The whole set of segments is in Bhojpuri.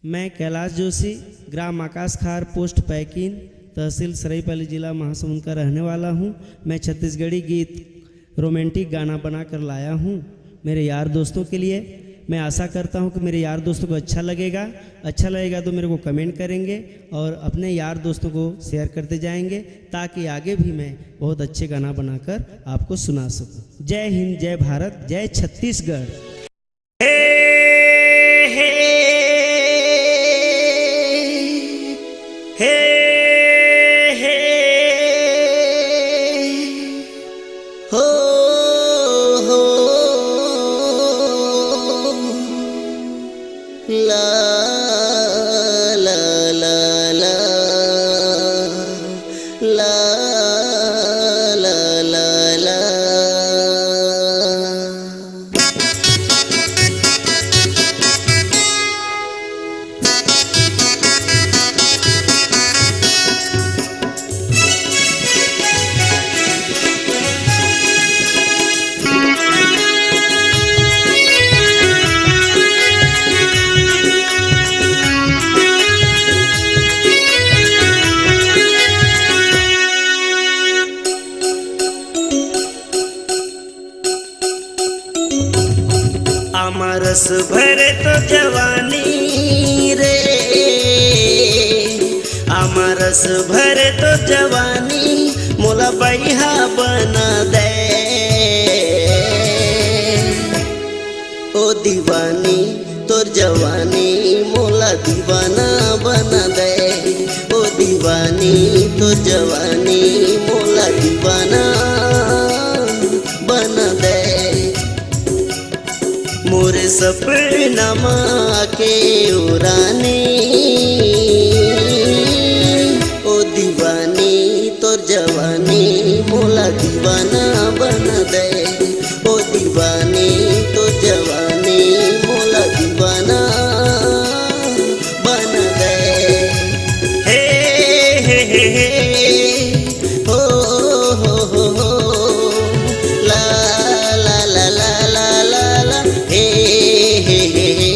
मैं कैलाश जोशी, ग्राम आकाश खार, पोस्ट पैकिन, तहसील सरायपाली, जिला महासमुंद का रहने वाला हूँ। मैं छत्तीसगढ़ी गीत रोमांटिक गाना बनाकर लाया हूँ मेरे यार दोस्तों के लिए। मैं आशा करता हूँ कि मेरे यार दोस्तों को अच्छा लगेगा। अच्छा लगेगा तो मेरे को कमेंट करेंगे और अपने यार दोस्तों को शेयर करते जाएंगे, ताकि आगे भी मैं बहुत अच्छे गाना बनाकर आपको सुना सकूँ। जय हिंद, जय भारत, जय Chhattisgarh. La la la la la la la la रस भरे तो जवानी रे, रस भरे तो जवानी, मोला बैहा बना दे ओ दीवानी। तोर जवानी मोला दीवाना बना दे ओ दीवानी। तोर जवानी मोला दीवाना बना दे। मोरे सपना के उड़ाने ओ दीवानी। तोर जवानी मोला दीवाना बना दे ओ दीवानी। तोर जवानी मोला दीवाना बना दे। हे हे हे हे हो हो हो हो ला ला ला ला ला ला ला हे हे हे हे।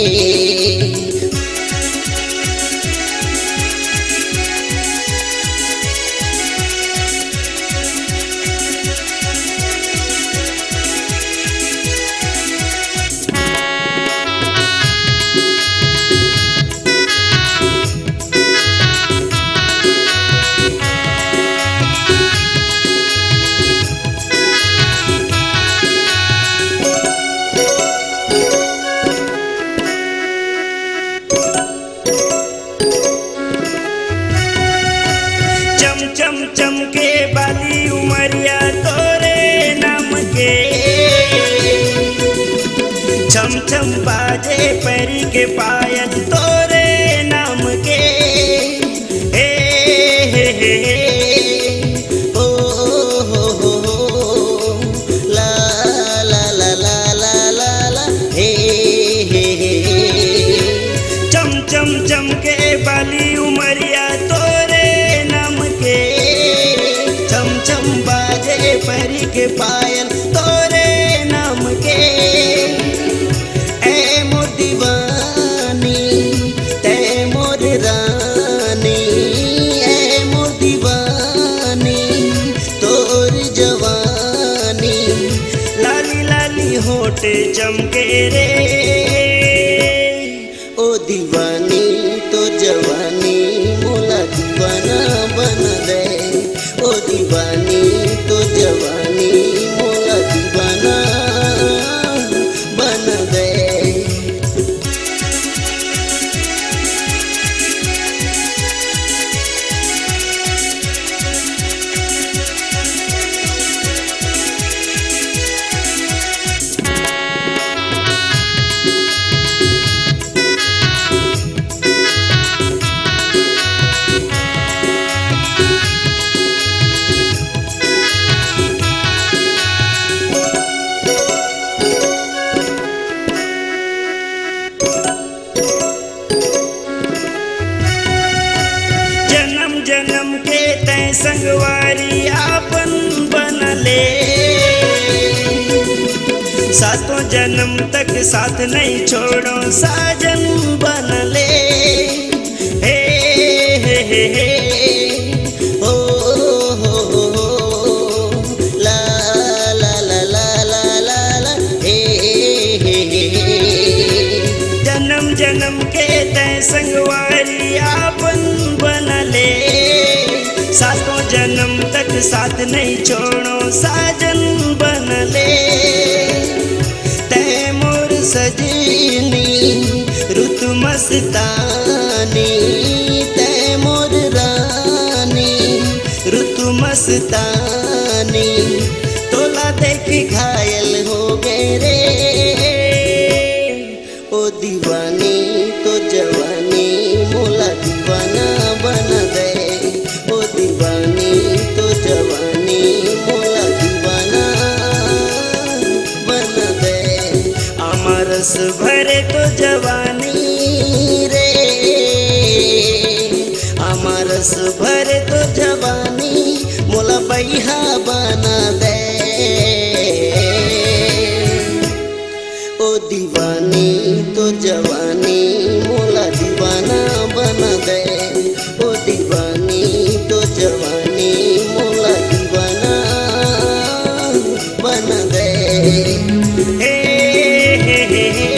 चम चम के बाली उमरिया तोरे नाम के, छम छम बाजे पैरी के पायल तोरे नाम के। हे हे हे हो हो हो हो ला ला ला ला ला ला ला हे हे हे। चम चम चम के बाली उमरिया तोरे नाम के, छम छम बाजे परी के पायल तोरे नाम के। ए मोर दीवानी ते मोर रानी, ए मोर दीवानी तोर जवानी। लाली लाली होठ चमके रे ओ दीवानी। तो जवानी मोला दीवाना बना दे ओ दीवानी। तो जवानी मोला दीवाना बना दे। जन्म के तय संगवारी आपन बनले, सातों जन्म तक साथ नहीं छोड़ो साजन बनले। जन्म के तय संगवारी आपन बनले, सातों जन्म तक साथ नहीं छोड़ो साजन बनले। तय मोर सजनी रुत मस्तानी, तय मोर रानी रुत मस्तानी, तोला देख घायल हो गए रे। ओ दीवानी तो जवानी मोला दीवाना बना दे, ओ दीवानी तो जवानी मोला दीवाना बना दे। अमरस भरे तो जवानी रे, अमरस भरे तो जवानी मोला बैहा बना दे। ओ दीवानी तो जवानी मोला दीवाना बना दे, ओ दीवानी तो जवानी मोला दीवाना बना दे। हे हे हे हे